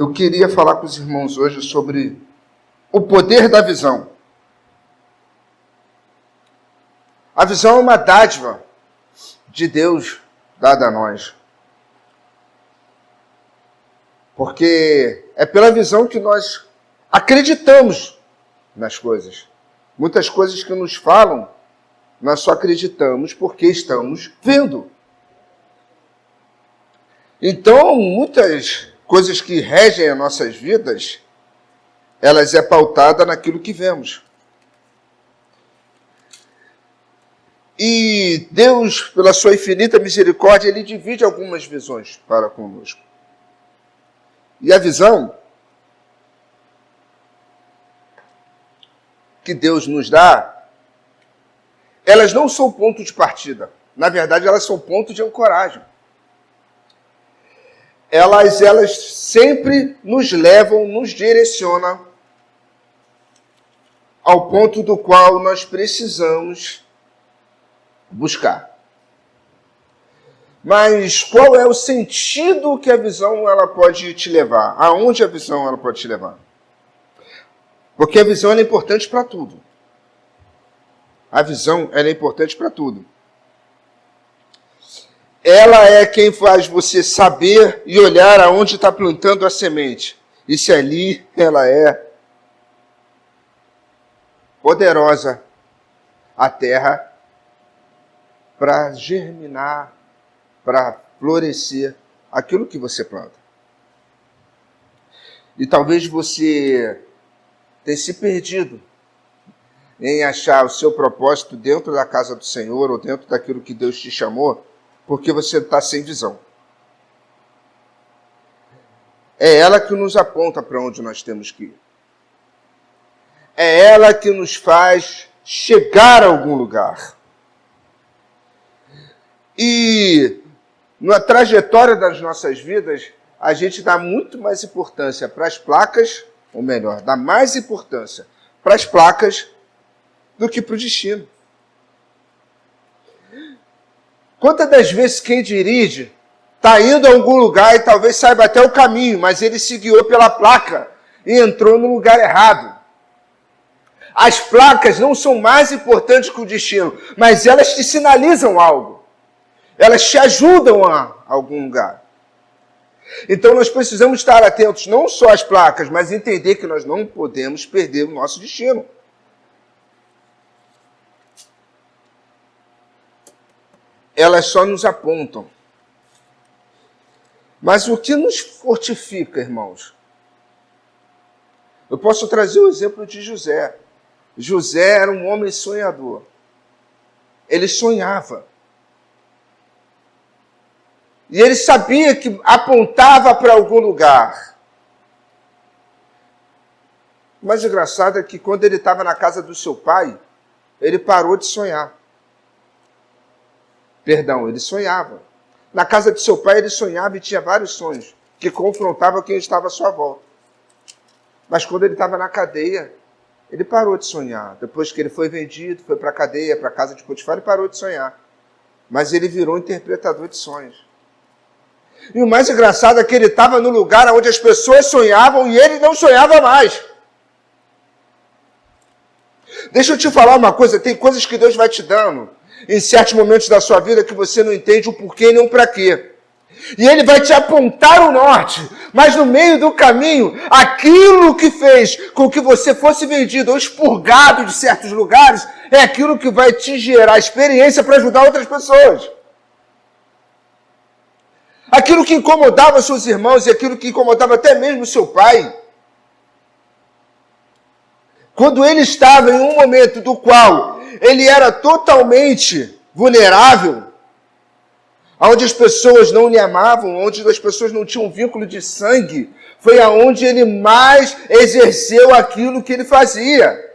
Eu queria falar com os irmãos hoje sobre o poder da visão. A visão é uma dádiva de Deus dada a nós. Porque é pela visão que nós acreditamos nas coisas. Muitas coisas que nos falam, nós só acreditamos porque estamos vendo. Então, muitas coisas que regem as nossas vidas, elas é pautada naquilo que vemos. E Deus, pela sua infinita misericórdia, Ele divide algumas visões para conosco. E a visão que Deus nos dá, elas não são ponto de partida. Na verdade, elas são ponto de ancoragem. Elas sempre nos levam, nos direcionam ao ponto do qual nós precisamos buscar. Mas qual é o sentido que a visão ela pode te levar? Aonde a visão ela pode te levar? Porque a visão é importante para tudo. A visão ela é importante para tudo. Ela é quem faz você saber e olhar aonde está plantando a semente. E se ali ela é poderosa, a terra, para germinar, para florescer aquilo que você planta. E talvez você tenha se perdido em achar o seu propósito dentro da casa do Senhor ou dentro daquilo que Deus te chamou, porque você está sem visão. É ela que nos aponta para onde nós temos que ir. É ela que nos faz chegar a algum lugar. E na trajetória das nossas vidas, a gente dá muito mais importância para as placas, ou melhor, dá mais importância para as placas do que para o destino. Quantas das vezes quem dirige está indo a algum lugar e talvez saiba até o caminho, mas ele se guiou pela placa e entrou no lugar errado. As placas não são mais importantes que o destino, mas elas te sinalizam algo. Elas te ajudam a algum lugar. Então nós precisamos estar atentos não só às placas, mas entender que nós não podemos perder o nosso destino. Elas só nos apontam. Mas o que nos fortifica, irmãos? Eu posso trazer o exemplo de José. José era um homem sonhador. Ele sonhava. E ele sabia que apontava para algum lugar. O mais engraçado é que quando ele estava na casa do seu pai, ele parou de sonhar. Perdão, ele sonhava. Na casa de seu pai ele sonhava e tinha vários sonhos que confrontavam quem estava à sua volta. Mas quando ele estava na cadeia, ele parou de sonhar. Depois que ele foi vendido, foi para a cadeia, para a casa de Potifar, ele parou de sonhar. Mas ele virou interpretador de sonhos. E o mais engraçado é que ele estava no lugar onde as pessoas sonhavam e ele não sonhava mais. Deixa eu te falar uma coisa, tem coisas que Deus vai te dando em certos momentos da sua vida que você não entende o porquê e nem o para quê. E ele vai te apontar o norte, mas no meio do caminho, aquilo que fez com que você fosse vendido ou expurgado de certos lugares, é aquilo que vai te gerar experiência para ajudar outras pessoas. Aquilo que incomodava seus irmãos e aquilo que incomodava até mesmo seu pai. Quando ele estava em um momento do qual ele era totalmente vulnerável, onde as pessoas não lhe amavam, onde as pessoas não tinham um vínculo de sangue, foi aonde ele mais exerceu aquilo que ele fazia.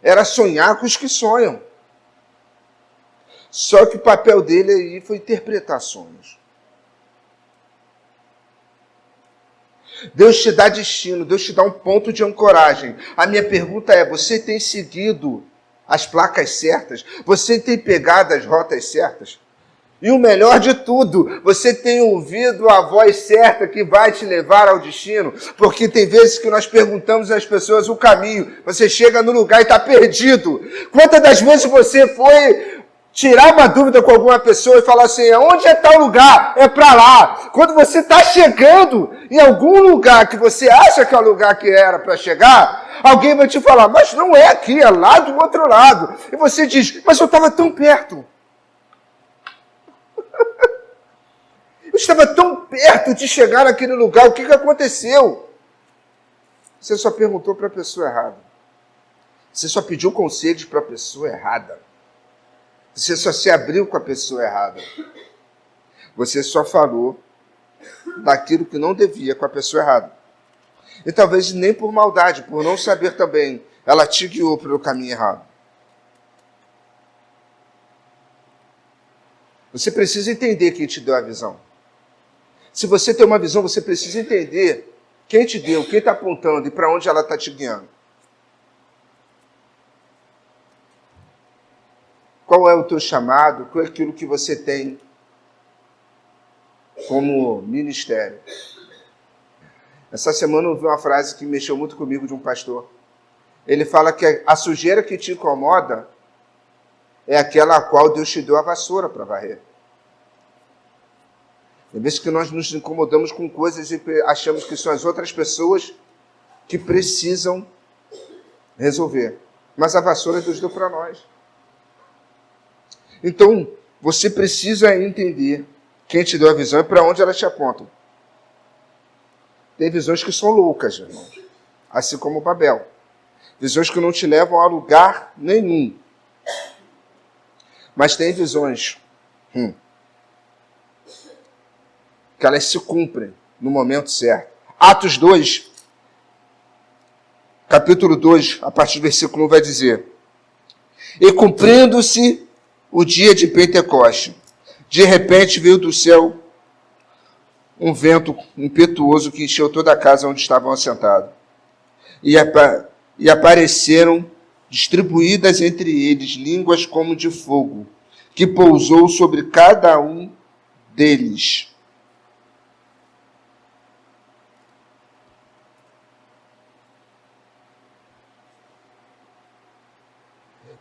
Era sonhar com os que sonham. Só que o papel dele aí foi interpretar sonhos. Deus te dá destino, Deus te dá um ponto de ancoragem. A minha pergunta é, você tem seguido as placas certas? Você tem pegado as rotas certas? E o melhor de tudo, você tem ouvido a voz certa que vai te levar ao destino. Porque tem vezes que nós perguntamos às pessoas o caminho. Você chega no lugar e está perdido. Quantas das vezes você foi tirar uma dúvida com alguma pessoa e falar assim, onde é tal lugar? É para lá. Quando você está chegando em algum lugar que você acha que é o lugar que era para chegar, alguém vai te falar, mas não é aqui, é lá do outro lado. E você diz, mas eu estava tão perto. Eu estava tão perto de chegar naquele lugar, o que aconteceu? Você só perguntou para a pessoa errada. Você só pediu conselhos para a pessoa errada. Você só se abriu com a pessoa errada. Você só falou daquilo que não devia com a pessoa errada. E talvez nem por maldade, por não saber também, ela te guiou pelo caminho errado. Você precisa entender quem te deu a visão. Se você tem uma visão, você precisa entender quem te deu, quem está apontando e para onde ela está te guiando. Qual é o teu chamado? Qual é aquilo que você tem como ministério? Essa semana eu ouvi uma frase que mexeu muito comigo de um pastor. Ele fala que a sujeira que te incomoda é aquela a qual Deus te deu a vassoura para varrer. Tem vezes que nós nos incomodamos com coisas e achamos que são as outras pessoas que precisam resolver. Mas a vassoura Deus deu para nós. Então, você precisa entender quem te deu a visão e para onde ela te aponta. Tem visões que são loucas, irmãos. Assim como Babel. Visões que não te levam a lugar nenhum. Mas tem visões que elas se cumprem no momento certo. Atos 2, capítulo 2, a partir do versículo 1, vai dizer: E cumprindo-se o dia de Pentecoste, de repente veio do céu um vento impetuoso que encheu toda a casa onde estavam assentados. E apareceram distribuídas entre eles línguas como de fogo, que pousou sobre cada um deles.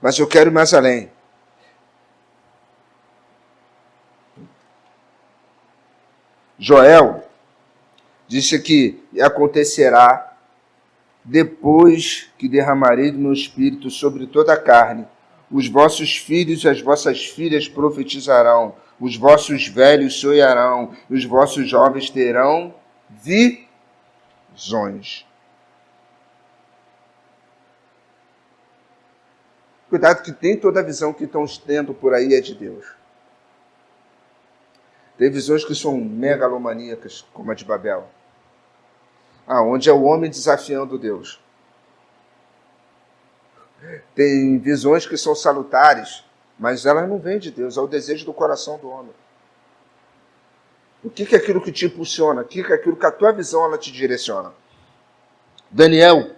Mas eu quero ir mais além. Joel disse que acontecerá depois que derramarei do meu espírito sobre toda a carne. Os vossos filhos e as vossas filhas profetizarão, os vossos velhos sonharão, os vossos jovens terão visões. Cuidado que nem toda a visão que estão tendo por aí é de Deus. Tem visões que são megalomaníacas, como a de Babel. Onde é o homem desafiando Deus. Tem visões que são salutares, mas elas não vêm de Deus, é o desejo do coração do homem. O que é aquilo que te impulsiona? O que é aquilo que a tua visão ela te direciona? Daniel,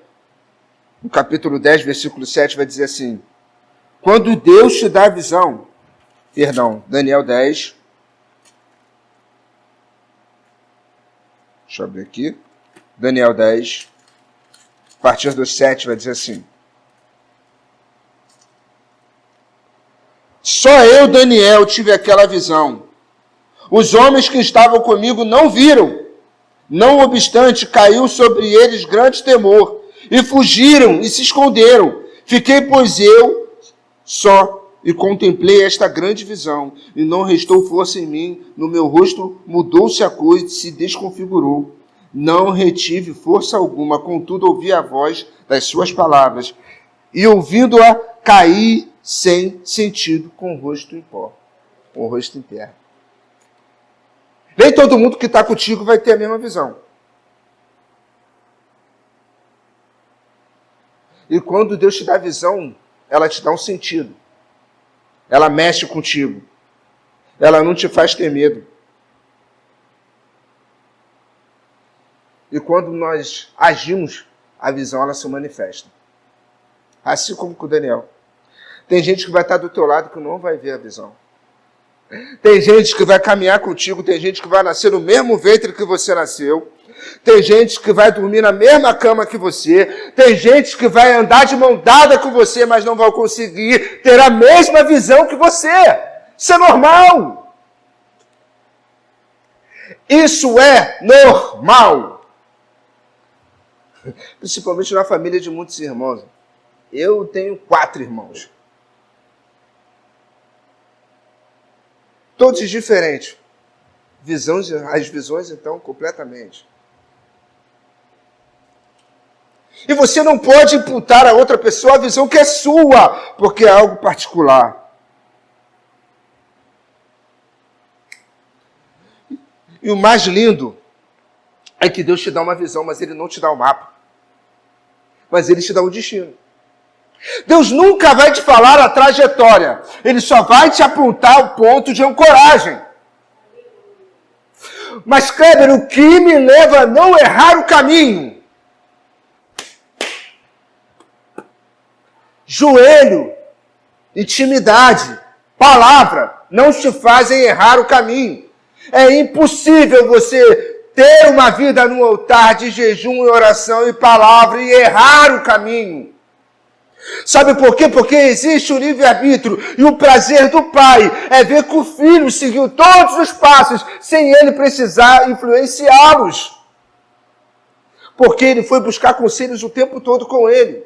no capítulo 10, versículo 7, vai dizer assim: quando Deus te dá a visão, Daniel 10, deixa eu abrir aqui, Daniel 10, a partir do 7 vai dizer assim: só eu, Daniel, tive aquela visão. Os homens que estavam comigo não viram. Não obstante, caiu sobre eles grande temor, e fugiram e se esconderam. Fiquei, pois, eu só, e contemplei esta grande visão, e não restou força em mim, no meu rosto mudou-se a coisa e se desconfigurou. Não retive força alguma, contudo ouvi a voz das suas palavras, e ouvindo-a, caí sem sentido, com o rosto em pó, com o rosto em terra. Nem todo mundo que está contigo vai ter a mesma visão. E quando Deus te dá a visão, ela te dá um sentido. Ela mexe contigo. Ela não te faz ter medo. E quando nós agimos, a visão ela se manifesta. Assim como com o Daniel. Tem gente que vai estar do teu lado que não vai ver a visão. Tem gente que vai caminhar contigo, tem gente que vai nascer no mesmo ventre que você nasceu, tem gente que vai dormir na mesma cama que você, tem gente que vai andar de mão dada com você, mas não vai conseguir ter a mesma visão que você. Isso é normal. Isso é normal. Principalmente na família de muitos irmãos. Eu tenho 4 irmãos. Todos diferentes. As visões, então, completamente. E você não pode imputar a outra pessoa a visão que é sua, porque é algo particular. E o mais lindo é que Deus te dá uma visão, mas Ele não te dá o mapa. Mas Ele te dá o destino. Deus nunca vai te falar a trajetória. Ele só vai te apontar o ponto de ancoragem. Mas, Kleber, o que me leva a não errar o caminho? Joelho, intimidade, palavra, não te fazem errar o caminho. É impossível você ter uma vida no altar de jejum e oração e palavra e errar o caminho. Sabe por quê? Porque existe o livre-arbítrio e o prazer do pai é ver que o filho seguiu todos os passos sem ele precisar influenciá-los. Porque ele foi buscar conselhos o tempo todo com ele.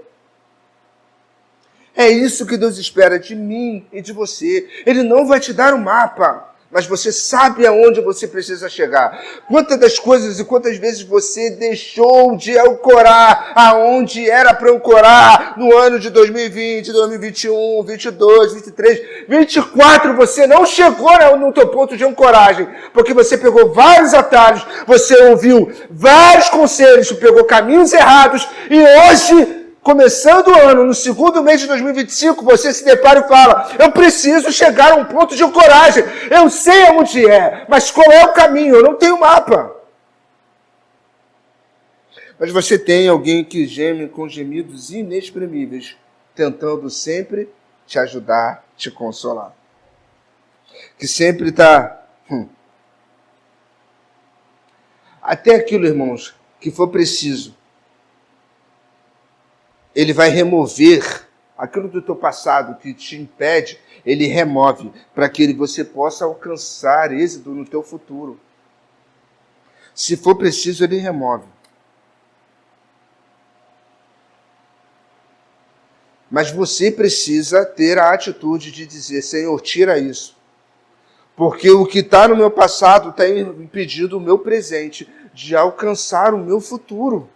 É isso que Deus espera de mim e de você. Ele não vai te dar um mapa, mas você sabe aonde você precisa chegar. Quantas das coisas e quantas vezes você deixou de ancorar aonde era para ancorar no ano de 2020, 2021, 22, 23, 24, você não chegou no teu ponto de ancoragem, porque você pegou vários atalhos, você ouviu vários conselhos, pegou caminhos errados e hoje, começando o ano, no segundo mês de 2025, você se depara e fala, eu preciso chegar a um ponto de ancoragem. Eu sei onde é, mas qual é o caminho? Eu não tenho mapa. Mas você tem alguém que geme com gemidos inexprimíveis, tentando sempre te ajudar, te consolar. Que sempre está... Até aquilo, irmãos, que for preciso. Ele vai remover aquilo do teu passado que te impede, ele remove para que você possa alcançar êxito no teu futuro. Se for preciso, ele remove. Mas você precisa ter a atitude de dizer, Senhor, tira isso. Porque o que está no meu passado está impedindo o meu presente de alcançar o meu futuro.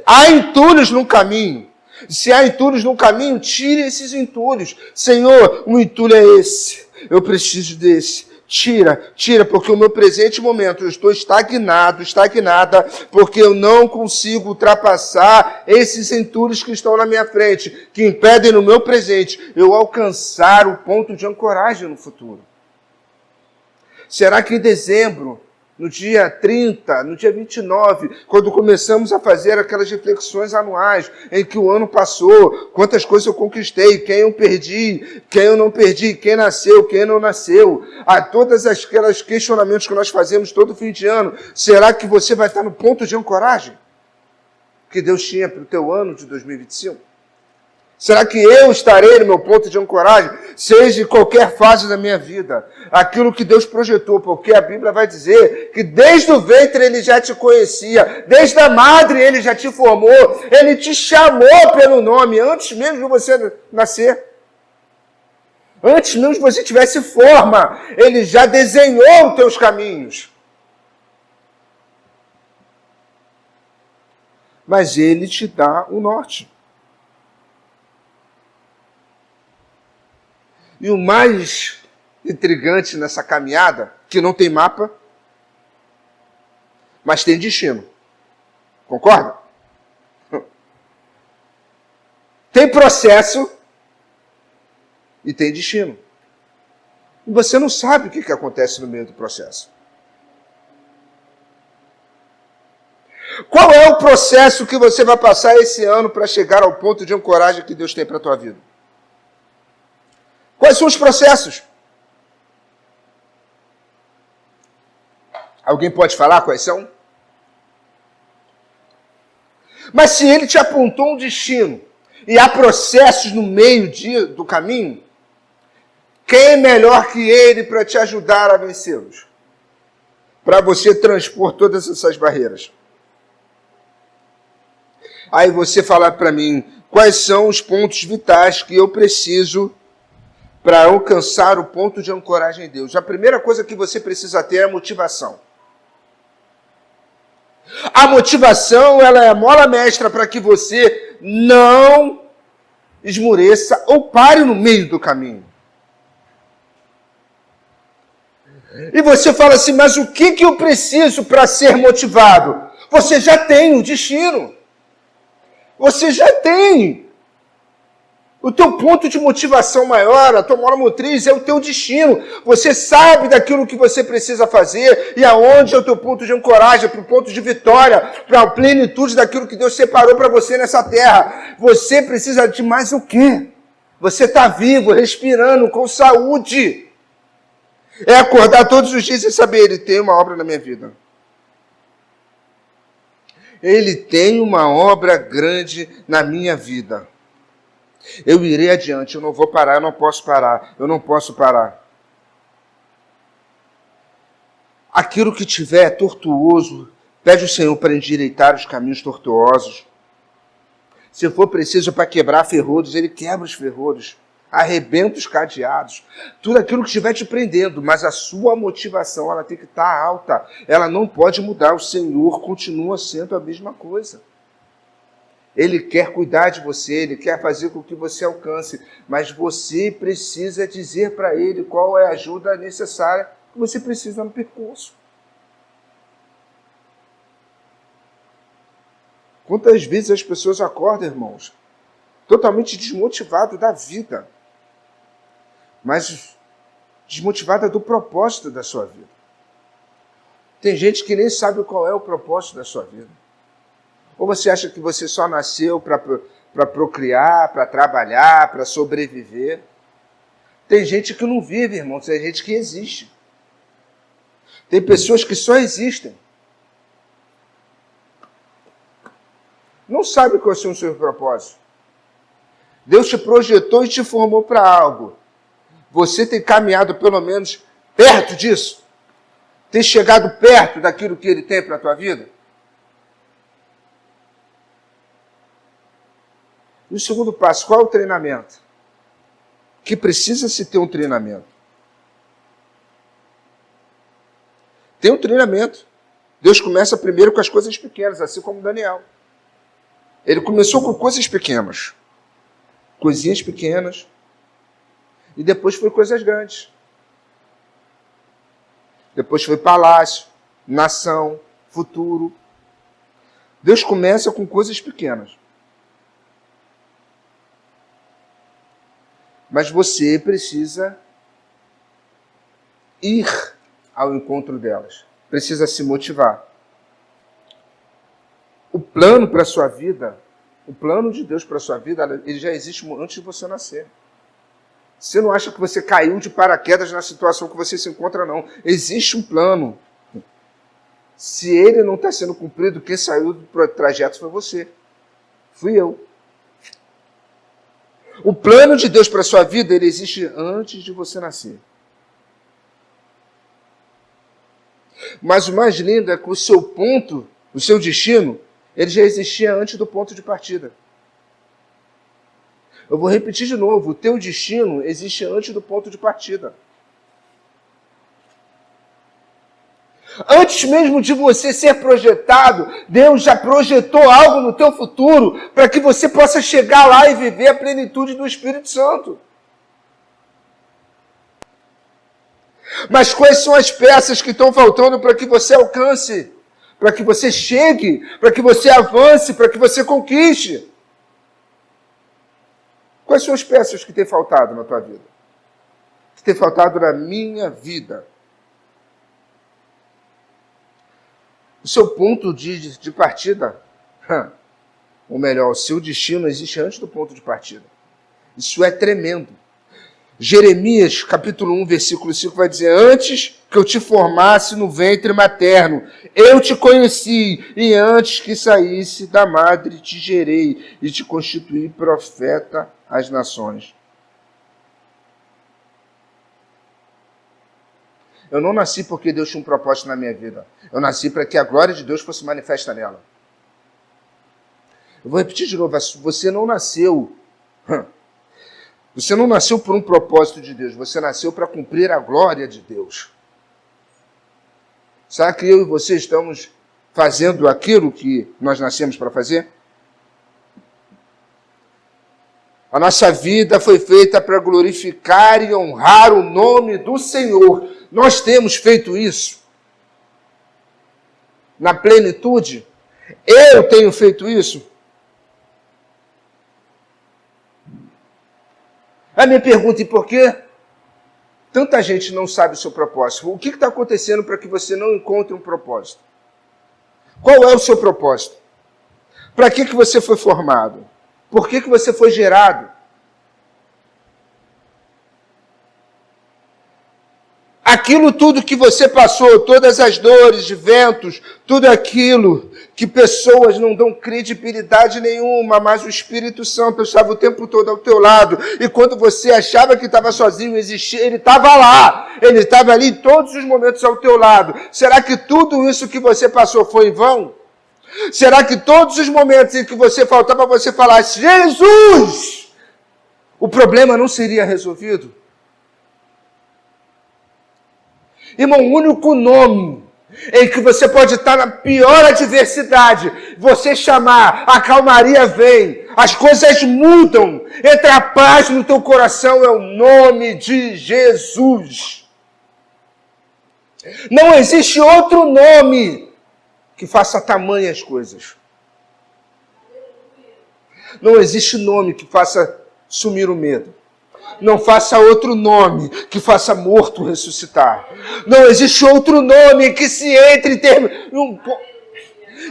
Há entulhos no caminho. Se há entulhos no caminho, tire esses entulhos. Senhor, um entulho é esse. Eu preciso desse. Tira, porque o meu presente momento, eu estou estagnada, porque eu não consigo ultrapassar esses entulhos que estão na minha frente, que impedem no meu presente eu alcançar o ponto de ancoragem no futuro. Será que em dezembro, no dia 30, no dia 29, quando começamos a fazer aquelas reflexões anuais, em que o ano passou, quantas coisas eu conquistei, quem eu perdi, quem eu não perdi, quem nasceu, quem não nasceu, a todas aquelas questionamentos que nós fazemos todo fim de ano, será que você vai estar no ponto de ancoragem que Deus tinha para o teu ano de 2025? Será que eu estarei no meu ponto de ancoragem, seja em qualquer fase da minha vida? Aquilo que Deus projetou, porque a Bíblia vai dizer que desde o ventre Ele já te conhecia, desde a madre Ele já te formou, Ele te chamou pelo nome, antes mesmo de você nascer. Antes mesmo de você tivesse forma, Ele já desenhou os teus caminhos. Mas Ele te dá o norte. E o mais intrigante nessa caminhada, que não tem mapa, mas tem destino. Concorda? Tem processo e tem destino. E você não sabe o que acontece no meio do processo. Qual é o processo que você vai passar esse ano para chegar ao ponto de ancoragem que Deus tem para a tua vida? Quais são os processos? Alguém pode falar quais são? Mas se ele te apontou um destino e há processos no meio do caminho, quem é melhor que ele para te ajudar a vencê-los? Para você transpor todas essas barreiras. Aí você falar para mim, quais são os pontos vitais que eu preciso para alcançar o ponto de ancoragem em Deus? A primeira coisa que você precisa ter é a motivação. A motivação, ela é a mola mestra para que você não esmoreça ou pare no meio do caminho. E você fala assim, mas o que eu preciso para ser motivado? Você já tem o destino. Você já tem. O teu ponto de motivação maior, a tua mola motriz é o teu destino. Você sabe daquilo que você precisa fazer e aonde é o teu ponto de ancoragem, para o ponto de vitória, para a plenitude daquilo que Deus separou para você nessa terra. Você precisa de mais o quê? Você está vivo, respirando, com saúde. É acordar todos os dias e saber, Ele tem uma obra na minha vida. Ele tem uma obra grande na minha vida. Eu irei adiante, eu não vou parar, eu não posso parar. Aquilo que tiver tortuoso, pede ao Senhor para endireitar os caminhos tortuosos. Se for preciso para quebrar ferrolhos, Ele quebra os ferrolhos, arrebenta os cadeados, tudo aquilo que estiver te prendendo, mas a sua motivação ela tem que estar alta, ela não pode mudar, o Senhor continua sendo a mesma coisa. Ele quer cuidar de você, Ele quer fazer com que você alcance, mas você precisa dizer para Ele qual é a ajuda necessária que você precisa no percurso. Quantas vezes as pessoas acordam, irmãos, totalmente desmotivadas da vida, mas desmotivada do propósito da sua vida. Tem gente que nem sabe qual é o propósito da sua vida. Ou você acha que você só nasceu para procriar, para trabalhar, para sobreviver? Tem gente que não vive, irmão, tem gente que existe. Tem pessoas que só existem. Não sabe qual é o seu propósito. Deus te projetou e te formou para algo. Você tem caminhado pelo menos perto disso? Tem chegado perto daquilo que Ele tem para a tua vida? E o segundo passo, qual é o treinamento? Que precisa se ter um treinamento. Tem um treinamento. Deus começa primeiro com as coisas pequenas, assim como Daniel. Ele começou com coisas pequenas. Coisinhas pequenas. E depois foi coisas grandes. Depois foi palácio, nação, futuro. Deus começa com coisas pequenas. Mas você precisa ir ao encontro delas. Precisa se motivar. O plano para a sua vida, o plano de Deus para a sua vida, ele já existe antes de você nascer. Você não acha que você caiu de paraquedas na situação que você se encontra, não. Existe um plano. Se ele não está sendo cumprido, quem saiu do trajeto foi você. Fui eu. O plano de Deus para a sua vida, ele existe antes de você nascer. Mas o mais lindo é que o seu ponto, o seu destino, ele já existia antes do ponto de partida. Eu vou repetir de novo, o teu destino existe antes do ponto de partida. Antes mesmo de você ser projetado, Deus já projetou algo no teu futuro para que você possa chegar lá e viver a plenitude do Espírito Santo. Mas quais são as peças que estão faltando para que você alcance, para que você chegue, para que você avance, para que você conquiste? Quais são as peças que têm faltado na tua vida? Que têm faltado na minha vida? O seu ponto de partida, ou melhor, o seu destino existe antes do ponto de partida. Isso é tremendo. Jeremias, capítulo 1, versículo 5, vai dizer: antes que eu te formasse no ventre materno, eu te conheci, e antes que saísse da madre te gerei, e te constituí profeta às nações. Eu não nasci porque Deus tinha um propósito na minha vida. Eu nasci para que a glória de Deus fosse manifesta nela. Eu vou repetir de novo: você não nasceu... Você não nasceu por um propósito de Deus, você nasceu para cumprir a glória de Deus. Será que eu e você estamos fazendo aquilo que nós nascemos para fazer? A nossa vida foi feita para glorificar e honrar o nome do Senhor. Nós temos feito isso na plenitude? Eu tenho feito isso? A minha pergunta: e por que tanta gente não sabe o seu propósito? O que está acontecendo para que você não encontre um propósito? Qual é o seu propósito? Para que você foi formado? Por que você foi gerado? Aquilo tudo que você passou, todas as dores, ventos, tudo aquilo que pessoas não dão credibilidade nenhuma, mas o Espírito Santo estava o tempo todo ao teu lado. E quando você achava que estava sozinho, existia, ele estava lá. Ele estava ali em todos os momentos ao teu lado. Será que tudo isso que você passou foi em vão? Será que todos os momentos em que você faltava, você falasse: Jesus! O problema não seria resolvido? Irmão, o único nome em que você pode estar na pior adversidade, você chamar, a calmaria vem, as coisas mudam, entra a paz no teu coração, é o nome de Jesus. Não existe outro nome que faça tamanhas coisas. Não existe nome que faça sumir o medo. Não faça outro nome que faça morto ressuscitar. Não existe outro nome que se entre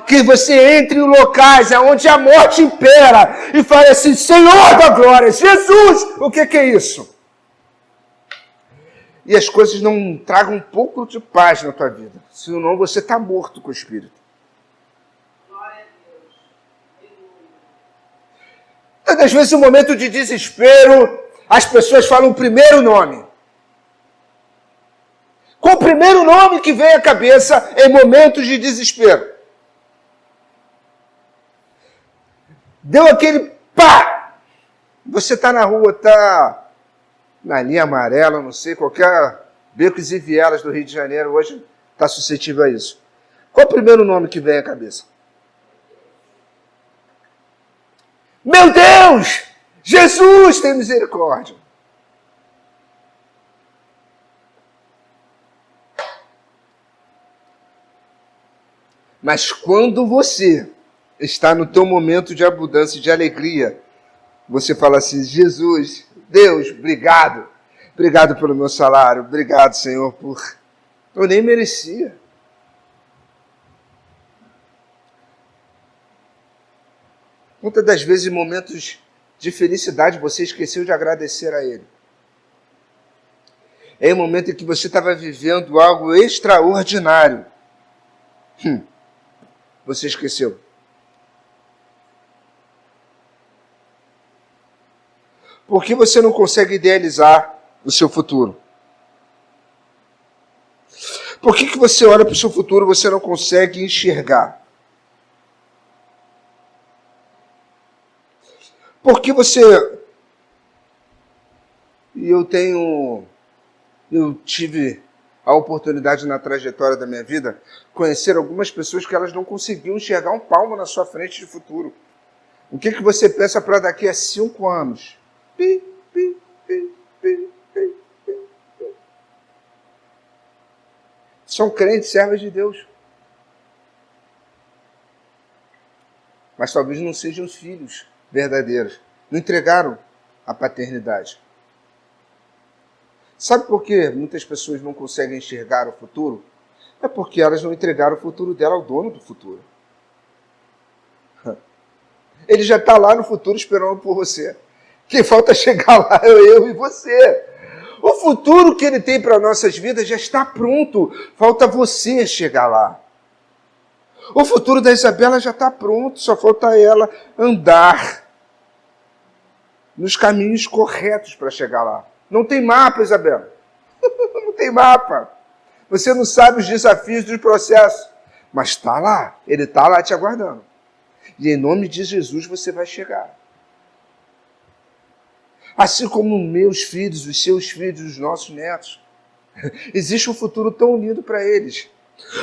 que você entre em locais onde a morte impera e fale assim: Senhor da glória, Jesus, o que é isso? E as coisas não tragam um pouco de paz na tua vida, senão você está morto com o Espírito. Às vezes, no momento de desespero, as pessoas falam o primeiro nome. Qual o primeiro nome que vem à cabeça em momentos de desespero? Deu aquele pá! Você está na rua, está na linha amarela, não sei, qualquer becos e vielas do Rio de Janeiro hoje está suscetível a isso. Qual o primeiro nome que vem à cabeça? Meu Deus! Jesus, tem misericórdia. Mas quando você está no teu momento de abundância e de alegria, você fala assim: Jesus, Deus, obrigado. Obrigado pelo meu salário. Obrigado, Senhor, por... Eu nem merecia. Muitas das vezes, em momentos de felicidade, você esqueceu de agradecer a Ele. É o momento em que você estava vivendo algo extraordinário. Você esqueceu. Por que você não consegue idealizar o seu futuro? Por que você olha para o seu futuro e você não consegue enxergar? Porque você... Eu tive a oportunidade na trajetória da minha vida conhecer algumas pessoas que elas não conseguiam enxergar um palmo na sua frente de futuro. O que você pensa para daqui a 5 anos? São crentes, servos de Deus. Mas talvez não sejam os filhos verdadeiros. Não entregaram a paternidade. Sabe por que muitas pessoas não conseguem enxergar o futuro? É porque elas não entregaram o futuro dela ao dono do futuro. Ele já está lá no futuro esperando por você. Quem falta chegar lá é eu e você. O futuro que Ele tem para nossas vidas já está pronto. Falta você chegar lá. O futuro da Isabela já está pronto, só falta ela andar nos caminhos corretos para chegar lá. Não tem mapa, Isabela. Não tem mapa. Você não sabe os desafios do processo. Mas está lá. Ele está lá te aguardando. E em nome de Jesus você vai chegar. Assim como meus filhos, os seus filhos, os nossos netos. Existe um futuro tão lindo para eles.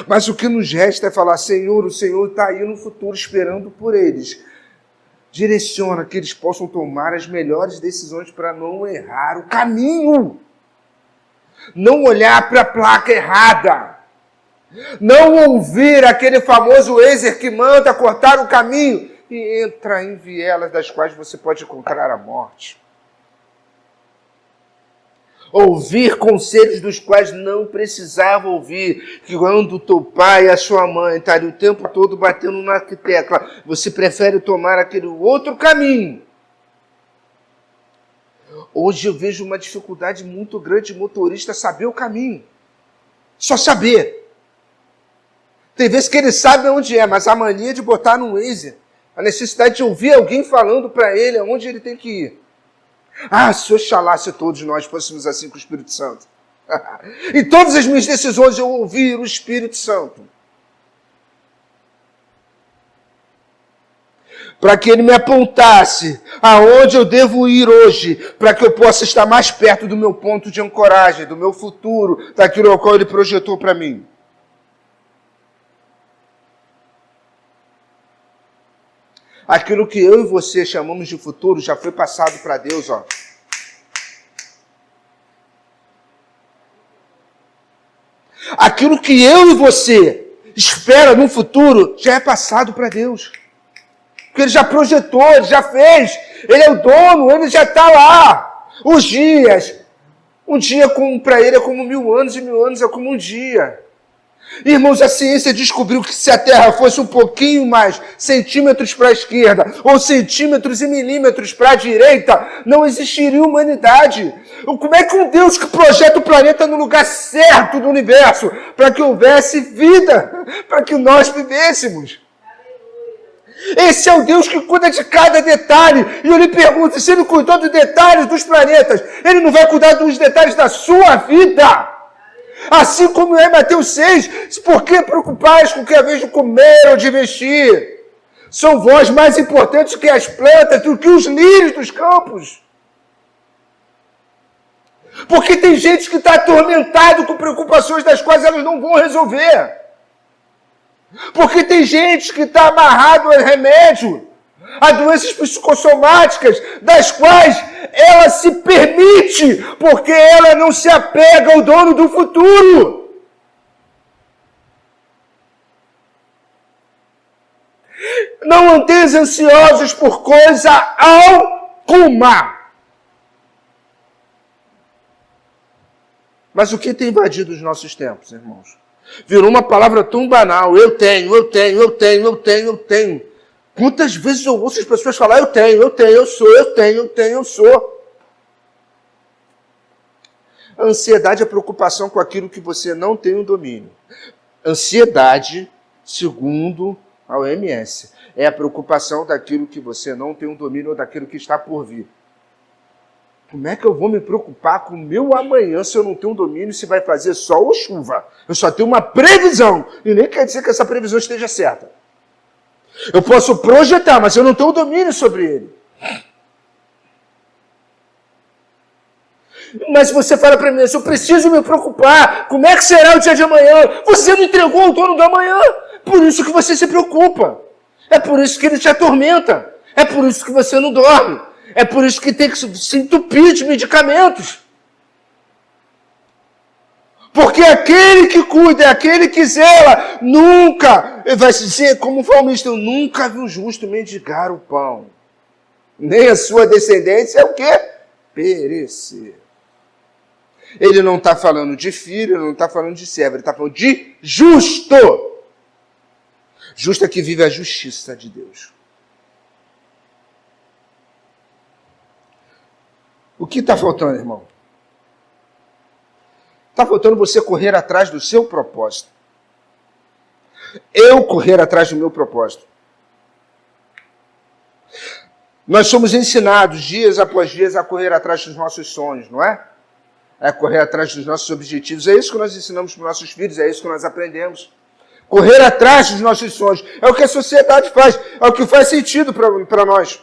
Mas o que nos resta é falar, Senhor, o Senhor está aí no futuro esperando por eles. Direciona que eles possam tomar as melhores decisões para não errar o caminho. Não olhar para a placa errada. Não ouvir aquele famoso Waze que manda cortar o caminho e entra em vielas das quais você pode encontrar a morte. Ouvir conselhos dos quais não precisava ouvir, que quando o teu pai e a sua mãe estariam o tempo todo batendo na tecla, você prefere tomar aquele outro caminho. Hoje eu vejo uma dificuldade muito grande de motorista saber o caminho. Só saber. Tem vezes que ele sabe onde é, mas a mania de botar no Waze, a necessidade de ouvir alguém falando para ele aonde ele tem que ir. Ah, se oxalá se todos nós fôssemos assim com o Espírito Santo. Em todas as minhas decisões eu ouvir o Espírito Santo. Para que ele me apontasse aonde eu devo ir hoje, para que eu possa estar mais perto do meu ponto de ancoragem, do meu futuro, daquilo ao qual ele projetou para mim. Aquilo que eu e você chamamos de futuro já foi passado para Deus, ó. Aquilo que eu e você espera no futuro já é passado para Deus. Porque Ele já projetou, Ele já fez. Ele é o dono, Ele já está lá. Os dias. Um dia para Ele é como 1000 anos e 1000 anos é como um dia. Irmãos, a ciência descobriu que se a Terra fosse um pouquinho mais centímetros para a esquerda ou centímetros e milímetros para a direita, não existiria humanidade. Como é que um Deus que projeta o planeta no lugar certo do universo para que houvesse vida, para que nós vivêssemos? Esse é o Deus que cuida de cada detalhe. E eu lhe pergunto, se Ele cuidou dos detalhes dos planetas, Ele não vai cuidar dos detalhes da sua vida? Assim como é em Mateus 6, por que preocupais com o que é vez de comer ou de vestir? São vós mais importantes que as plantas, do que os lírios dos campos. Porque tem gente que está atormentado com preocupações das quais elas não vão resolver. Porque tem gente que está amarrado a remédio, a doenças psicossomáticas, das quais ela se permite, porque ela não se apega ao dono do futuro. Não andeis ansiosos por coisa alguma. Mas o que tem invadido os nossos tempos, irmãos? Virou uma palavra tão banal. Eu tenho. Quantas vezes eu ouço as pessoas falar, eu sou. A ansiedade é a preocupação com aquilo que você não tem o domínio. Ansiedade, segundo a OMS, é a preocupação daquilo que você não tem o domínio ou daquilo que está por vir. Como é que eu vou me preocupar com o meu amanhã se eu não tenho domínio, se vai fazer sol ou chuva? Eu só tenho uma previsão, e nem quer dizer que essa previsão esteja certa. Eu posso projetar, mas eu não tenho domínio sobre ele. Mas você fala para mim, eu preciso me preocupar, como é que será o dia de amanhã? Você não entregou ao dono do amanhã, por isso que você se preocupa. É por isso que ele te atormenta, é por isso que você não dorme. É por isso que tem que se entupir de medicamentos. Porque aquele que cuida, aquele que zela, nunca, vai dizer como salmista, eu nunca vi um justo mendigar o pão. Nem a sua descendência é o quê? Perecer. Ele não está falando de filho, ele não está falando de servo, ele está falando de justo. Justo é que vive a justiça de Deus. O que está faltando, irmão? Está faltando você correr atrás do seu propósito. Eu correr atrás do meu propósito. Nós somos ensinados, dias após dias, a correr atrás dos nossos sonhos, não é? É correr atrás dos nossos objetivos. É isso que nós ensinamos para os nossos filhos, é isso que nós aprendemos. Correr atrás dos nossos sonhos. É o que a sociedade faz, é o que faz sentido para nós.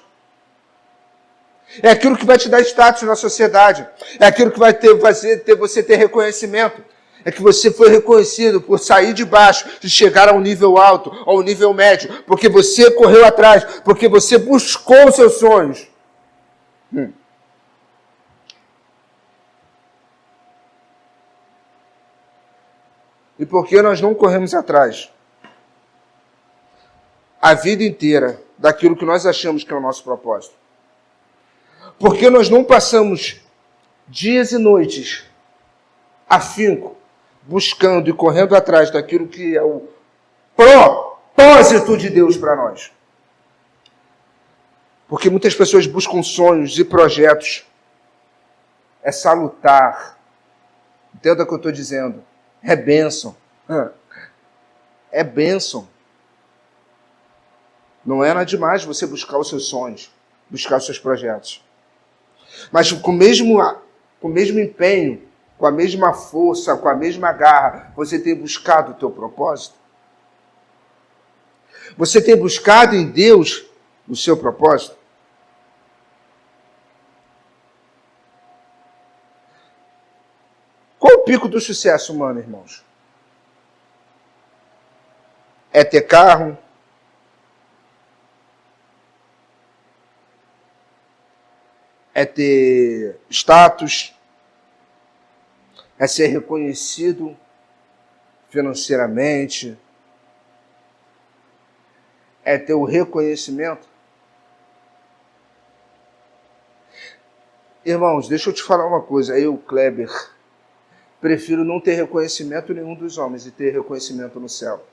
É aquilo que vai te dar status na sociedade. É aquilo que vai fazer você ter reconhecimento. É que você foi reconhecido por sair de baixo e chegar a um nível alto, a um nível médio, porque você correu atrás, porque você buscou os seus sonhos. E por que nós não corremos atrás a vida inteira daquilo que nós achamos que é o nosso propósito? Por que nós não passamos dias e noites afinco, buscando e correndo atrás daquilo que é o propósito de Deus para nós? Porque muitas pessoas buscam sonhos e projetos. É salutar. Entenda o que eu estou dizendo. É bênção. É bênção. Não é nada demais você buscar os seus sonhos, buscar os seus projetos. Mas com o mesmo empenho, com a mesma força, com a mesma garra, você tem buscado o teu propósito? Você tem buscado em Deus o seu propósito? Qual o pico do sucesso humano, irmãos? É ter carro? É ter status? É ser reconhecido financeiramente? É ter o reconhecimento? Irmãos, deixa eu te falar uma coisa. Eu, Kleber, prefiro não ter reconhecimento nenhum dos homens e ter reconhecimento no céu.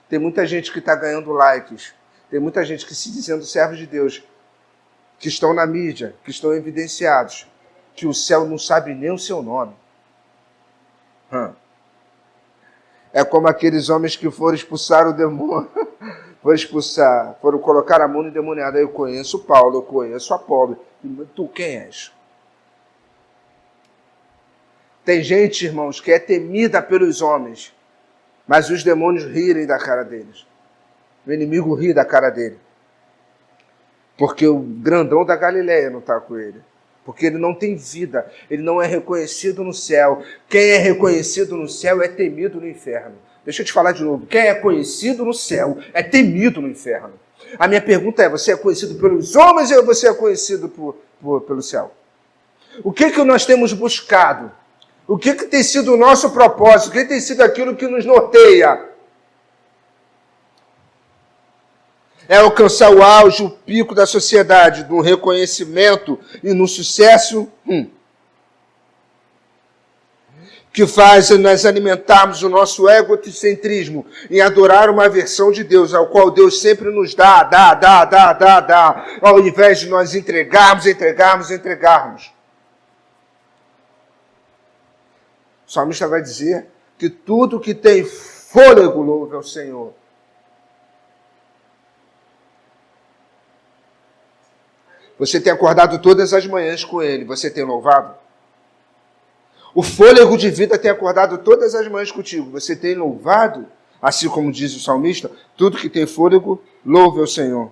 Tem muita gente que está ganhando likes. Tem muita gente que se dizendo servos de Deus, que estão na mídia, que estão evidenciados, que o céu não sabe nem o seu nome. É como aqueles homens que foram expulsar o demônio, foram colocar a mão no endemoniado. Eu conheço Paulo, eu conheço Apolo. Tu quem és? Tem gente, irmãos, que é temida pelos homens, mas os demônios rirem da cara deles. O inimigo ri da cara dele. Porque o grandão da Galileia não está com ele. Porque ele não tem vida. Ele não é reconhecido no céu. Quem é reconhecido no céu é temido no inferno. Deixa eu te falar de novo. Quem é conhecido no céu é temido no inferno. A minha pergunta é, você é conhecido pelos homens ou você é conhecido pelo céu? O que nós temos buscado? O que tem sido o nosso propósito? O que tem sido aquilo que nos norteia? É alcançar o auge, o pico da sociedade, no reconhecimento e no sucesso que faz nós alimentarmos o nosso egocentrismo em adorar uma versão de Deus, ao qual Deus sempre nos dá, ao invés de nós entregarmos. O salmista vai dizer que tudo que tem fôlego louve ao Senhor. Você tem acordado todas as manhãs com Ele, você tem louvado? O fôlego de vida tem acordado todas as manhãs contigo, você tem louvado? Assim como diz o salmista, tudo que tem fôlego, louve ao Senhor.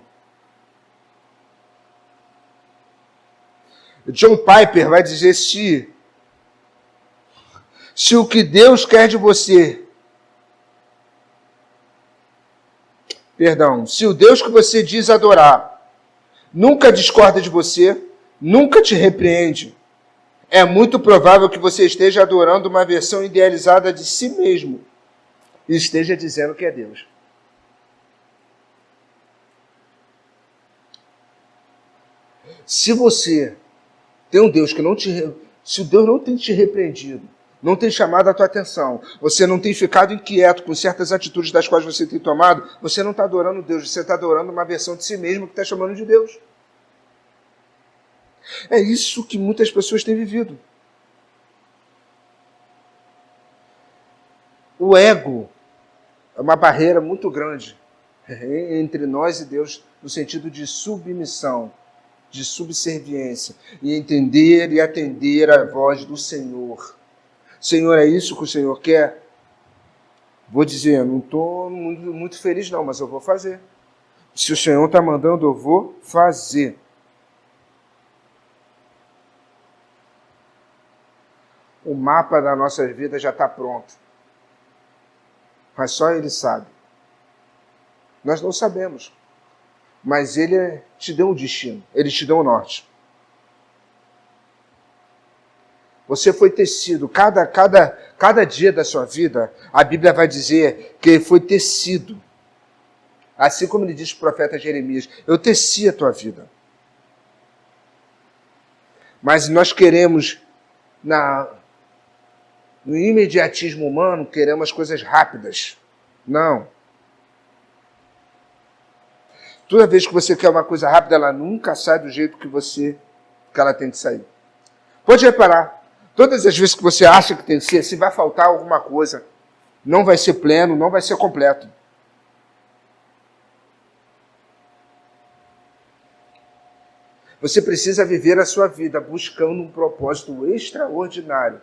John Piper vai dizer se o que Deus quer de você, se o Deus que você diz adorar, nunca discorda de você, nunca te repreende, é muito provável que você esteja adorando uma versão idealizada de si mesmo e esteja dizendo que é Deus. Se você tem um Deus que se o Deus não tem te repreendido, não tem chamado a tua atenção, você não tem ficado inquieto com certas atitudes das quais você tem tomado, você não está adorando Deus, você está adorando uma versão de si mesmo que está chamando de Deus. É isso que muitas pessoas têm vivido. O ego é uma barreira muito grande entre nós e Deus, no sentido de submissão, de subserviência, e entender e atender a voz do Senhor. Senhor, é isso que o Senhor quer? Vou dizer, não estou muito feliz não, mas eu vou fazer. Se o Senhor está mandando, eu vou fazer. O mapa da nossa vida já está pronto. Mas só Ele sabe. Nós não sabemos. Mas Ele te deu um destino. Ele te deu um norte. Você foi tecido. Cada dia da sua vida, a Bíblia vai dizer que ele foi tecido. Assim como ele diz para o profeta Jeremias, eu teci a tua vida. Mas nós queremos, no imediatismo humano, queremos coisas rápidas. Não. Toda vez que você quer uma coisa rápida, ela nunca sai do jeito que ela tem que sair. Pode reparar, todas as vezes que você acha que tem que ser, se vai faltar alguma coisa, não vai ser pleno, não vai ser completo. Você precisa viver a sua vida buscando um propósito extraordinário.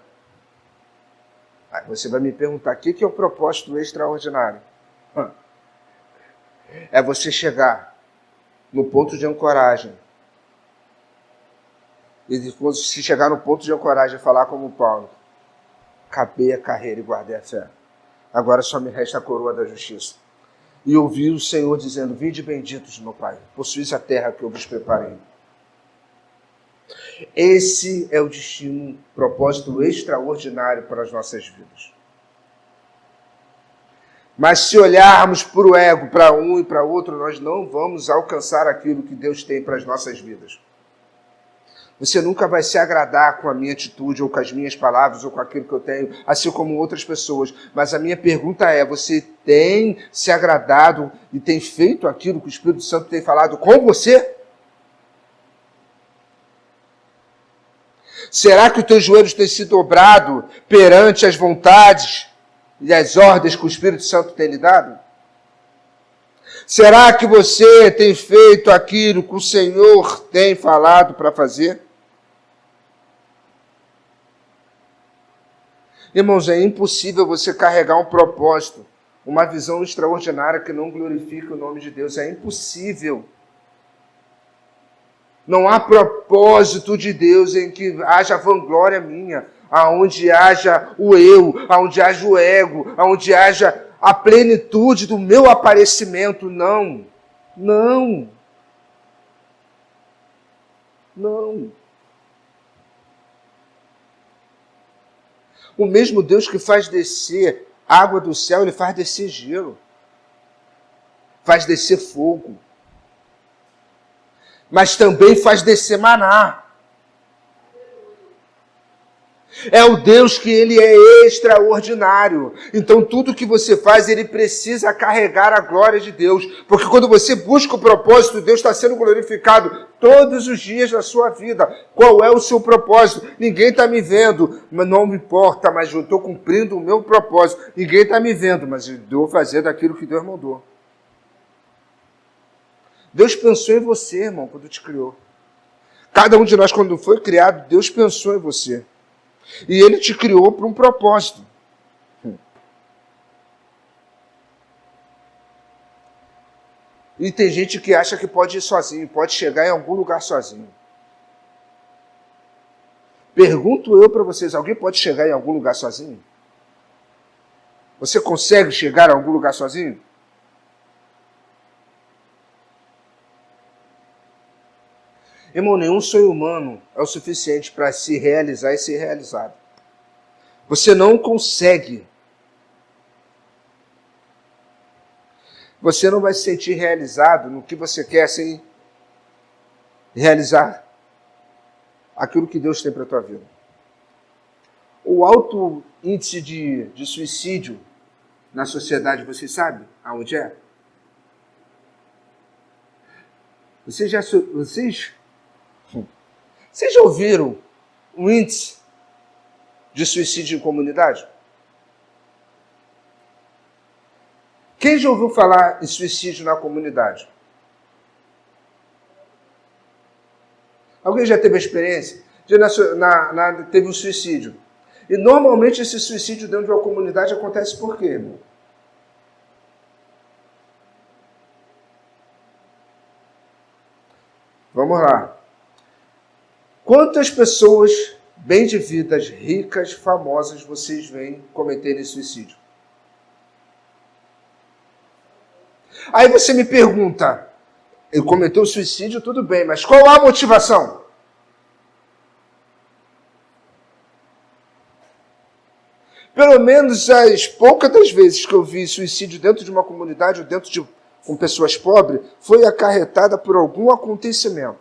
Aí você vai me perguntar, o que é o propósito extraordinário? É você chegar no ponto de ancoragem. E depois, se chegar no ponto de ancoragem, falar como Paulo, acabei a carreira e guardei a fé. Agora só me resta a coroa da justiça. E ouvi o Senhor dizendo, vinde benditos, meu Pai, possuís a terra que eu vos preparei. Esse é o destino, propósito extraordinário para as nossas vidas. Mas se olharmos para o ego, para um e para outro, nós não vamos alcançar aquilo que Deus tem para as nossas vidas. Você nunca vai se agradar com a minha atitude, ou com as minhas palavras, ou com aquilo que eu tenho, assim como outras pessoas. Mas a minha pergunta é, você tem se agradado e tem feito aquilo que o Espírito Santo tem falado com você? Será que os teus joelhos têm se dobrado perante as vontades e as ordens que o Espírito Santo tem lhe dado? Será que você tem feito aquilo que o Senhor tem falado para fazer? Irmãos, é impossível você carregar um propósito, uma visão extraordinária que não glorifique o nome de Deus. É impossível. Não há propósito de Deus em que haja vanglória minha, aonde haja o eu, aonde haja o ego, aonde haja a plenitude do meu aparecimento. Não, não, não. O mesmo Deus que faz descer água do céu, Ele faz descer gelo, faz descer fogo, mas também faz descer maná. É o Deus que Ele é extraordinário. Então tudo que você faz, Ele precisa carregar a glória de Deus. Porque quando você busca o propósito, Deus está sendo glorificado todos os dias da sua vida. Qual é o seu propósito? Ninguém está me vendo, mas não me importa, mas eu estou cumprindo o meu propósito. Ninguém está me vendo, mas eu estou fazendo aquilo que Deus mandou. Deus pensou em você, irmão, quando te criou. Cada um de nós, quando foi criado, Deus pensou em você. E Ele te criou para um propósito. E tem gente que acha que pode ir sozinho, pode chegar em algum lugar sozinho. Pergunto eu para vocês, alguém pode chegar em algum lugar sozinho? Você consegue chegar a algum lugar sozinho? Irmão, nenhum sonho humano é o suficiente para se realizar e ser realizado. Você não consegue. Você não vai se sentir realizado no que você quer sem realizar aquilo que Deus tem para a tua vida. O alto índice de suicídio na sociedade, você sabe aonde é? Vocês já ouviram o índice de suicídio em comunidade? Quem já ouviu falar em suicídio na comunidade? Alguém já teve a experiência? Já teve um suicídio. E normalmente esse suicídio dentro de uma comunidade acontece por quê, irmão? Vamos lá. Quantas pessoas bem de vidas, ricas, famosas, vocês veem cometerem suicídio? Aí você me pergunta, ele cometeu suicídio, tudo bem, mas qual a motivação? Pelo menos as poucas das vezes que eu vi suicídio dentro de uma comunidade ou com pessoas pobres, foi acarretada por algum acontecimento.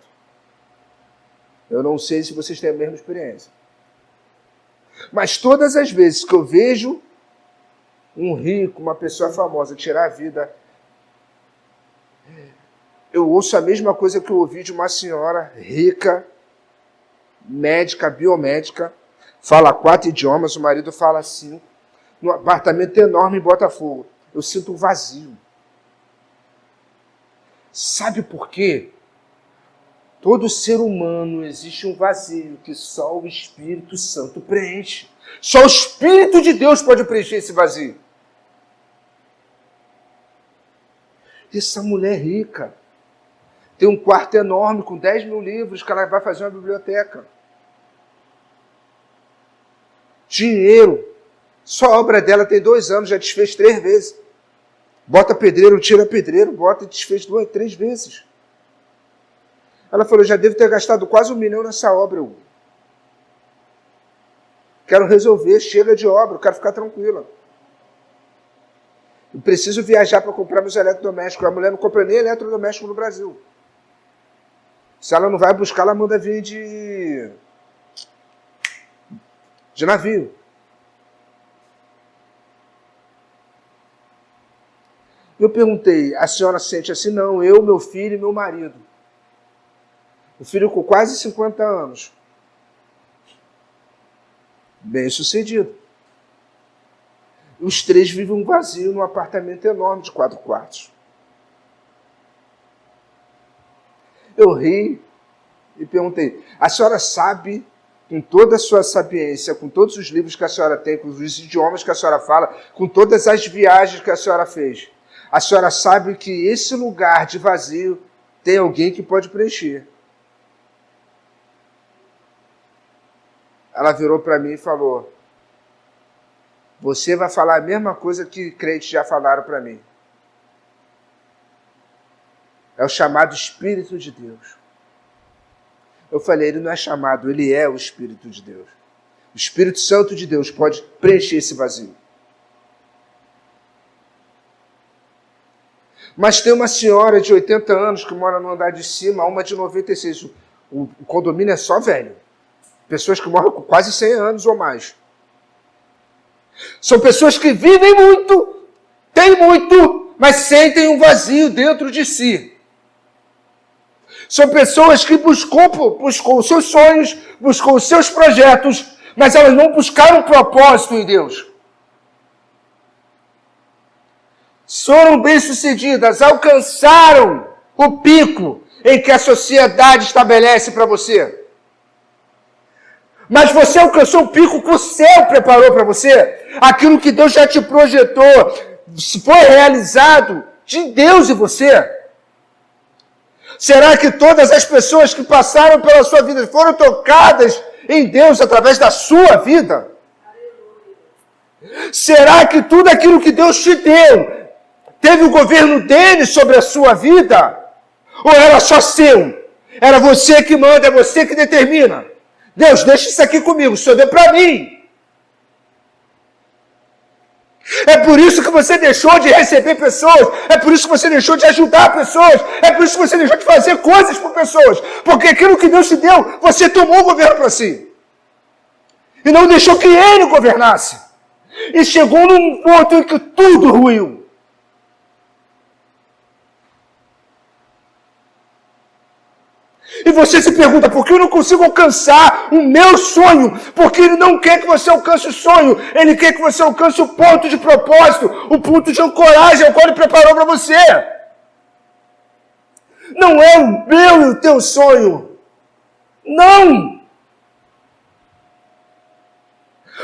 Eu não sei se vocês têm a mesma experiência. Mas todas as vezes que eu vejo um rico, uma pessoa famosa tirar a vida, eu ouço a mesma coisa que eu ouvi de uma senhora rica, médica, biomédica, fala 4 idiomas, o marido fala 5, num apartamento enorme em Botafogo. Eu sinto um vazio. Sabe por quê? Todo ser humano existe um vazio que só o Espírito Santo preenche. Só o Espírito de Deus pode preencher esse vazio. Essa mulher rica tem um quarto enorme com 10 mil livros que ela vai fazer uma biblioteca. Dinheiro. Só a obra dela tem 2 anos, já desfez 3 vezes. Bota pedreiro, tira pedreiro, bota e desfez 2, 3 vezes. Ela falou, já devo ter gastado quase 1 milhão nessa obra. Eu quero resolver, chega de obra, eu quero ficar tranquila. Eu preciso viajar para comprar meus eletrodomésticos. A mulher não compra nem eletrodoméstico no Brasil. Se ela não vai buscar, ela manda vir de navio. Eu perguntei, a senhora sente assim? Não, eu, meu filho e meu marido. O filho com quase 50 anos. Bem sucedido. Os 3 vivem um vazio num apartamento enorme de 4 quartos. Eu ri e perguntei, a senhora sabe, com toda a sua sapiência, com todos os livros que a senhora tem, com os idiomas que a senhora fala, com todas as viagens que a senhora fez, a senhora sabe que esse lugar de vazio tem alguém que pode preencher. Ela virou para mim e falou, você vai falar a mesma coisa que crentes já falaram para mim. É o chamado Espírito de Deus. Eu falei, ele não é chamado, ele é o Espírito de Deus. O Espírito Santo de Deus pode preencher esse vazio. Mas tem uma senhora de 80 anos que mora no andar de cima, uma de 96. O condomínio é só velho. Pessoas que moram com quase 100 anos ou mais. São pessoas que vivem muito, têm muito, mas sentem um vazio dentro de si. São pessoas que buscou os seus sonhos, buscou os seus projetos, mas elas não buscaram propósito em Deus. Foram bem-sucedidas, alcançaram o pico em que a sociedade estabelece para você. Mas você alcançou o pico que o céu preparou para você. Aquilo que Deus já te projetou foi realizado de Deus e você. Será que todas as pessoas que passaram pela sua vida foram tocadas em Deus através da sua vida? Será que tudo aquilo que Deus te deu teve o governo dele sobre a sua vida? Ou era só seu? Era você que manda, é você que determina. Deus, deixa isso aqui comigo, o Senhor deu para mim. É por isso que você deixou de receber pessoas, é por isso que você deixou de ajudar pessoas, é por isso que você deixou de fazer coisas por pessoas, porque aquilo que Deus te deu, você tomou o governo para si. E não deixou que Ele governasse. E chegou num ponto em que tudo ruiu. E você se pergunta, por que eu não consigo alcançar o meu sonho? Porque Ele não quer que você alcance o sonho. Ele quer que você alcance o ponto de propósito, o ponto de ancoragem ao qual Ele preparou para você. Não é o meu e o teu sonho. Não!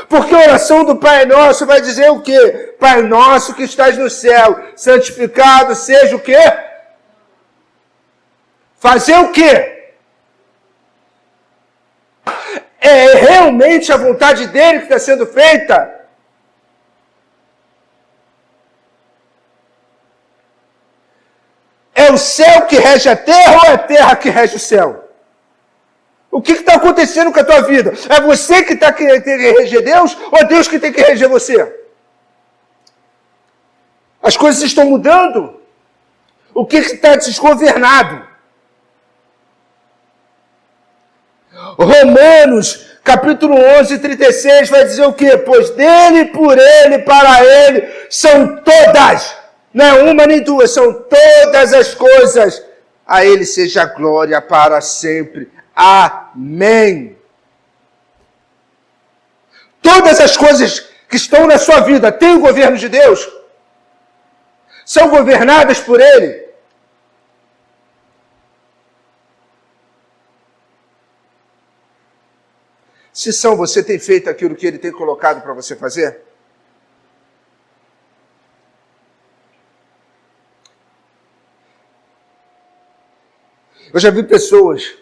Porque a oração do Pai Nosso vai dizer o quê? Pai Nosso que estás no céu, santificado seja o quê? Fazer o quê? É realmente a vontade dele que está sendo feita? É o céu que rege a terra ou é a terra que rege o céu? O que está acontecendo com a tua vida? É você que tem que reger Deus ou é Deus que tem que reger você? As coisas estão mudando? O que está desgovernado? Romanos, capítulo 11, 36, vai dizer o quê? Pois dele, por ele, para ele, são todas, não é uma nem duas, são todas as coisas. A ele seja a glória para sempre. Amém. Todas as coisas que estão na sua vida têm o governo de Deus? São governadas por Ele? Se são, você tem feito aquilo que Ele tem colocado para você fazer? Eu já vi pessoas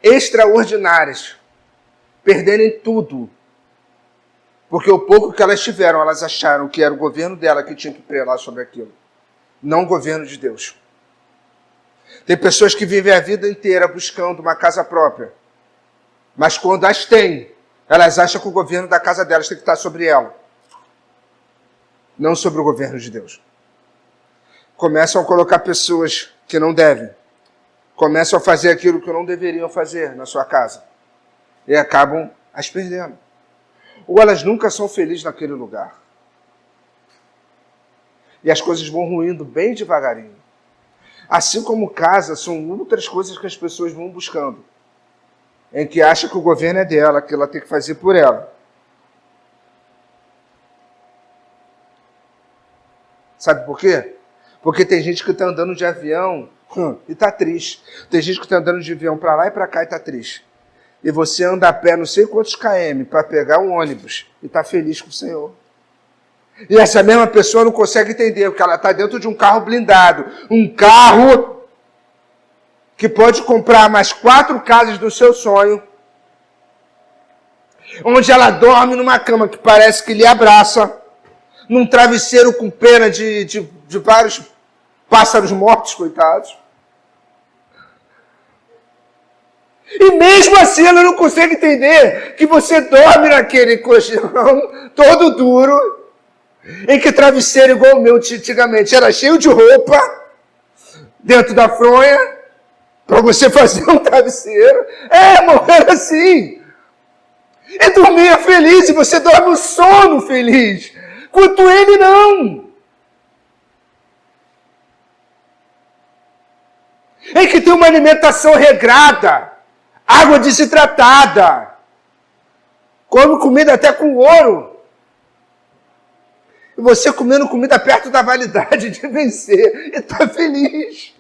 extraordinárias perderem tudo, porque o pouco que elas tiveram, elas acharam que era o governo dela que tinha que prelar sobre aquilo, não o governo de Deus. Tem pessoas que vivem a vida inteira buscando uma casa própria, mas quando as têm, elas acham que o governo da casa delas tem que estar sobre ela, não sobre o governo de Deus. Começam a colocar pessoas que não devem, começam a fazer aquilo que não deveriam fazer na sua casa e acabam as perdendo. Ou elas nunca são felizes naquele lugar. E as coisas vão ruindo bem devagarinho. Assim como casa, são outras coisas que as pessoas vão buscando, em que acha que o governo é dela, que ela tem que fazer por ela. Sabe por quê? Porque tem gente que está andando de avião e está triste. Tem gente que está andando de avião para lá e para cá e está triste. E você anda a pé não sei quantos km para pegar um ônibus e está feliz com o Senhor. E essa mesma pessoa não consegue entender, porque ela está dentro de um carro blindado. Um carro que pode comprar mais 4 casas do seu sonho, onde ela dorme numa cama que parece que lhe abraça, num travesseiro com pena de vários pássaros mortos, coitados. E mesmo assim ela não consegue entender que você dorme naquele colchão todo duro, em que travesseiro igual o meu antigamente era cheio de roupa dentro da fronha para você fazer um travesseiro. Irmão, era assim. E dormia feliz, e você dorme um sono feliz, quanto ele não. Em que tem uma alimentação regrada, água desidratada, come comida até com ouro. E você comendo comida perto da validade de vencer. E está feliz.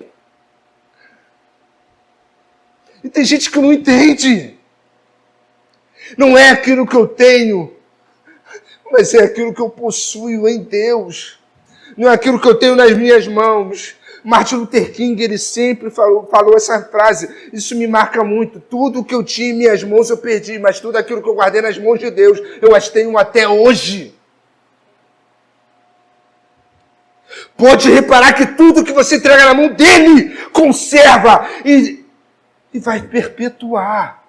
E tem gente que não entende. Não é aquilo que eu tenho, mas é aquilo que eu possuo em Deus. Não é aquilo que eu tenho nas minhas mãos. Martin Luther King, ele sempre falou essa frase. Isso me marca muito. Tudo que eu tinha em minhas mãos eu perdi, mas tudo aquilo que eu guardei nas mãos de Deus, eu as tenho até hoje. Pode reparar que tudo que você entrega na mão dele conserva e vai perpetuar.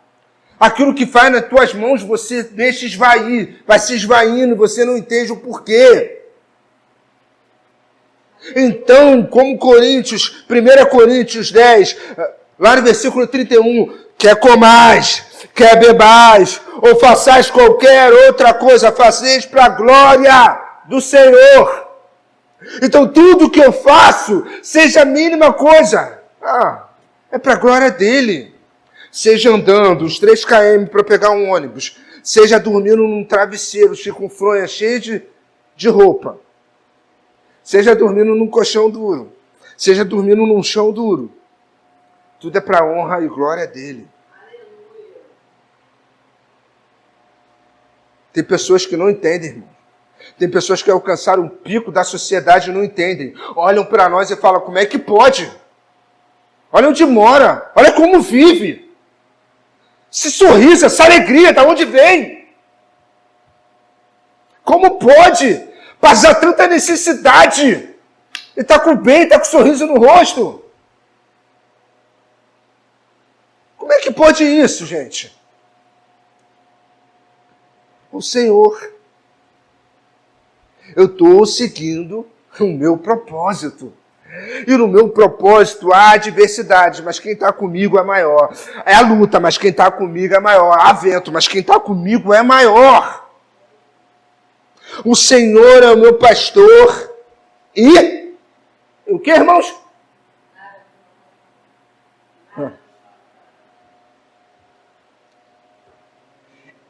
Aquilo que faz nas tuas mãos, você deixa esvair, vai se esvaindo, você não entende o porquê. Então, como Coríntios, 1 Coríntios 10, lá no versículo 31, quer comais, quer bebais, ou façais qualquer outra coisa, fazeis para a glória do Senhor. Então, tudo que eu faço, seja a mínima coisa. É para a glória dele. Seja andando os 3 km para pegar um ônibus, seja dormindo num travesseiro chikunfronha cheio de roupa, seja dormindo num colchão duro, seja dormindo num chão duro, tudo é para a honra e glória dele. Tem pessoas que não entendem, irmão. Tem pessoas que alcançaram o pico da sociedade e não entendem. Olham para nós e falam, como é que pode? Olha onde mora, olha como vive. Esse sorriso, essa alegria, de onde vem? Como pode passar tanta necessidade e está com bem, está com sorriso no rosto? Como é que pode isso, gente? O Senhor. Eu estou seguindo o meu propósito. E no meu propósito há adversidade, mas quem está comigo é maior. É a luta, mas quem está comigo é maior. Há vento, mas quem está comigo é maior. O Senhor é o meu pastor e... O que, irmãos?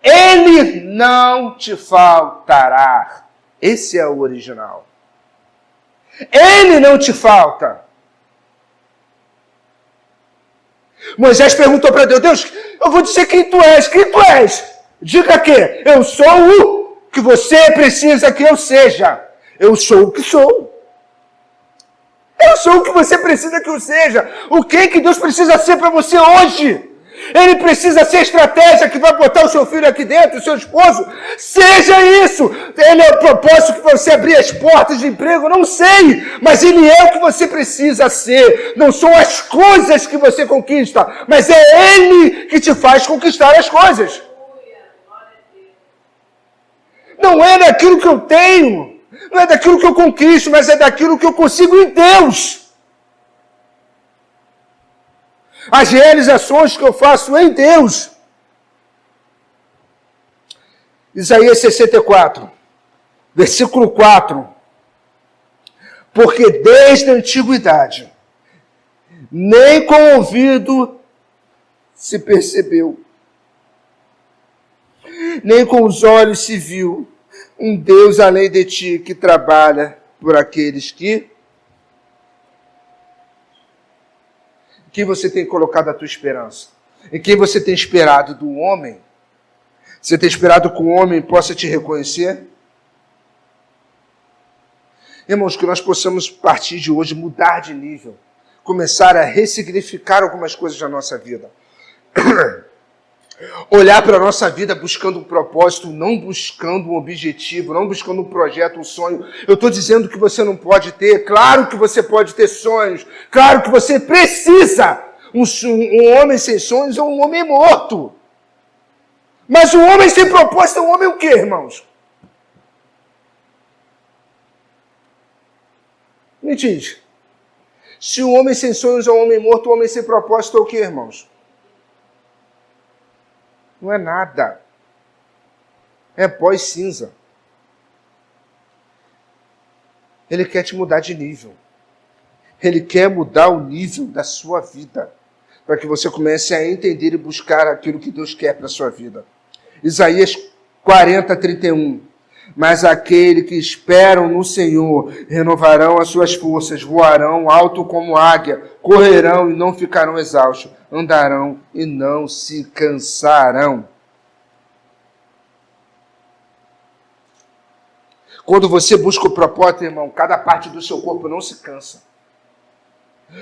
Ele não te faltará. Esse é o original. Ele não te falta. Moisés perguntou para Deus, Deus, eu vou dizer quem tu és. Quem tu és? Diga que eu sou o que você precisa que eu seja. Eu sou o que sou. Eu sou o que você precisa que eu seja. O que Deus precisa ser para você hoje? Ele precisa ser a estratégia que vai botar o seu filho aqui dentro, o seu esposo. Seja isso. Ele é o propósito que você abrir as portas de emprego, não sei. Mas ele é o que você precisa ser. Não são as coisas que você conquista, mas é ele que te faz conquistar as coisas. Não é daquilo que eu tenho, não é daquilo que eu conquisto, mas é daquilo que eu consigo em Deus. As realizações que eu faço em Deus. Isaías 64, versículo 4. Porque desde a antiguidade, nem com o ouvido se percebeu, nem com os olhos se viu um Deus além de ti que trabalha por aqueles que... Em quem você tem colocado a tua esperança? Em quem você tem esperado? Do homem? Você tem esperado que o homem possa te reconhecer? Irmãos, que nós possamos, a partir de hoje, mudar de nível. Começar a ressignificar algumas coisas da nossa vida. Olhar para a nossa vida buscando um propósito, não buscando um objetivo, não buscando um projeto, um sonho. Eu estou dizendo que você não pode ter, claro que você pode ter sonhos, claro que você precisa. Um homem sem sonhos é um homem morto. Mas um homem sem propósito é um homem o quê, irmãos? Me diz. Se um homem sem sonhos é um homem morto, um homem sem propósito é o quê, irmãos? Não é nada. É pó e cinza. Ele quer te mudar de nível. Ele quer mudar o nível da sua vida. Para que você comece a entender e buscar aquilo que Deus quer para a sua vida. Isaías 40, 31. Mas aquele que esperam no Senhor renovarão as suas forças, voarão alto como águia, correrão e não ficarão exaustos, andarão e não se cansarão. Quando você busca o propósito, irmão, cada parte do seu corpo não se cansa.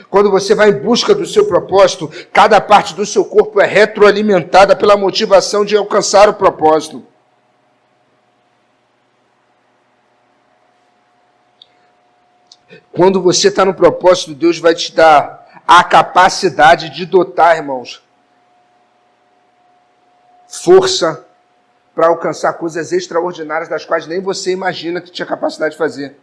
Quando você vai em busca do seu propósito, cada parte do seu corpo é retroalimentada pela motivação de alcançar o propósito. Quando você está no propósito, Deus vai te dar a capacidade de dotar, irmãos, força para alcançar coisas extraordinárias das quais nem você imagina que tinha capacidade de fazer.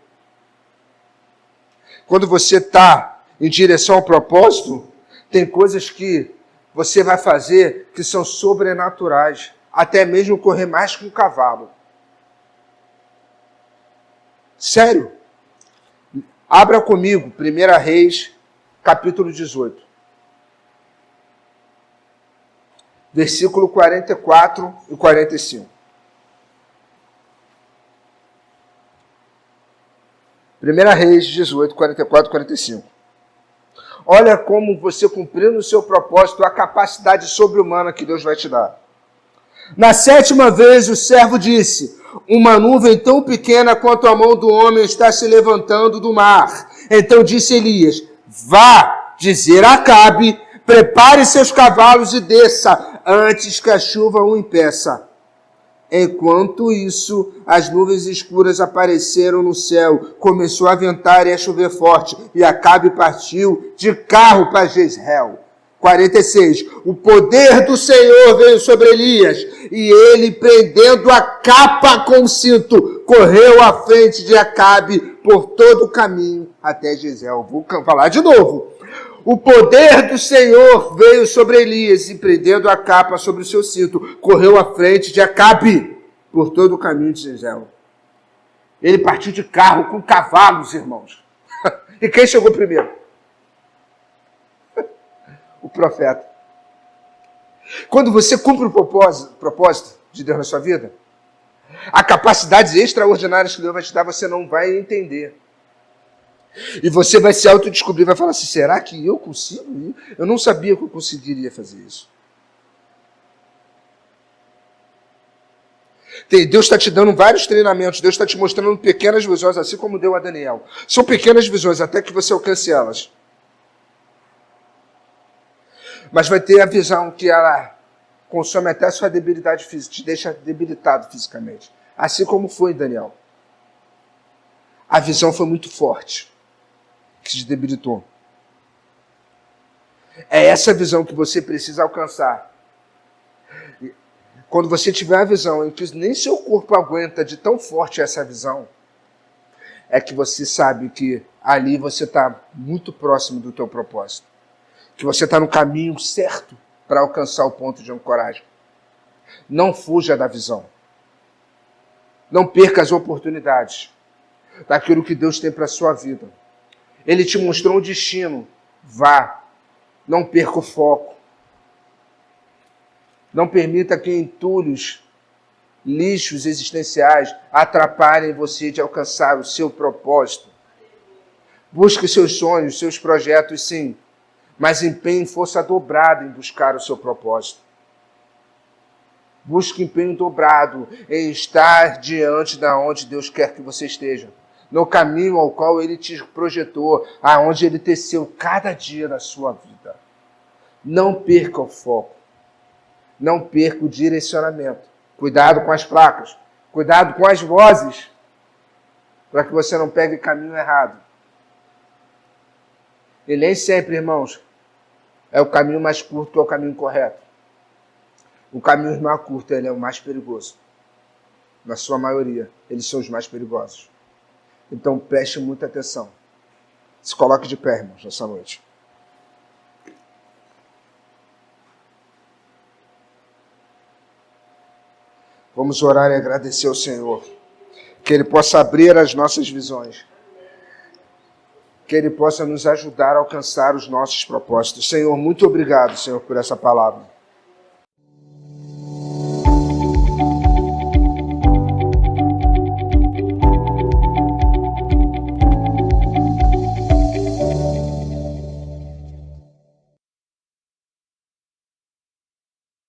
Quando você está em direção ao propósito, tem coisas que você vai fazer que são sobrenaturais, até mesmo correr mais que um cavalo. Sério? Abra comigo, 1 Reis, capítulo 18. versículo 44 e 45. 1 Reis 18, 44 e 45. Olha como você cumprindo o seu propósito, a capacidade sobre-humana que Deus vai te dar. Na 7ª vez o servo disse: uma nuvem tão pequena quanto a mão do homem está se levantando do mar. Então disse Elias: vá dizer a Acabe, prepare seus cavalos e desça, antes que a chuva o impeça. Enquanto isso, as nuvens escuras apareceram no céu, começou a ventar e a chover forte, e Acabe partiu de carro para Jezreel. 46. O poder do Senhor veio sobre Elias, e ele, prendendo a capa com o cinto, correu à frente de Acabe por todo o caminho até Jezreel. Vou falar de novo. O poder do Senhor veio sobre Elias, e prendendo a capa sobre o seu cinto, correu à frente de Acabe por todo o caminho de Jezreel. Ele partiu de carro com cavalos, irmãos. E quem chegou primeiro? O profeta. Quando você cumpre o propósito de Deus na sua vida, a capacidades extraordinárias que Deus vai te dar, você não vai entender. E você vai se autodescobrir, vai falar assim: será que eu consigo? Eu não sabia que eu conseguiria fazer isso. Deus está te dando vários treinamentos, Deus está te mostrando pequenas visões, assim como deu a Daniel. São pequenas visões, até que você alcance elas. Mas vai ter a visão que ela consome até a sua debilidade física, te deixa debilitado fisicamente. Assim como foi Daniel. A visão foi muito forte, que te debilitou. É essa visão que você precisa alcançar. Quando você tiver a visão em que nem seu corpo aguenta de tão forte essa visão, é que você sabe que ali você está muito próximo do teu propósito. Que você está no caminho certo para alcançar o ponto de ancoragem. Não fuja da visão. Não perca as oportunidades daquilo que Deus tem para a sua vida. Ele te mostrou um destino. Vá. Não perca o foco. Não permita que entulhos, lixos existenciais atrapalhem você de alcançar o seu propósito. Busque seus sonhos, seus projetos, sim, mas empenhe força dobrada em buscar o seu propósito. Busque empenho dobrado em estar diante da onde Deus quer que você esteja. No caminho ao qual Ele te projetou, aonde Ele teceu cada dia da sua vida. Não perca o foco. Não perca o direcionamento. Cuidado com as placas. Cuidado com as vozes. Para que você não pegue o caminho errado. E nem sempre, irmãos, é o caminho mais curto que é o caminho correto. O caminho mais curto, ele é o mais perigoso. Na sua maioria, eles são os mais perigosos. Então preste muita atenção. Se coloque de pé, irmãos, nessa noite. Vamos orar e agradecer ao Senhor. Que Ele possa abrir as nossas visões. Que Ele possa nos ajudar a alcançar os nossos propósitos. Senhor, muito obrigado, Senhor, por essa palavra.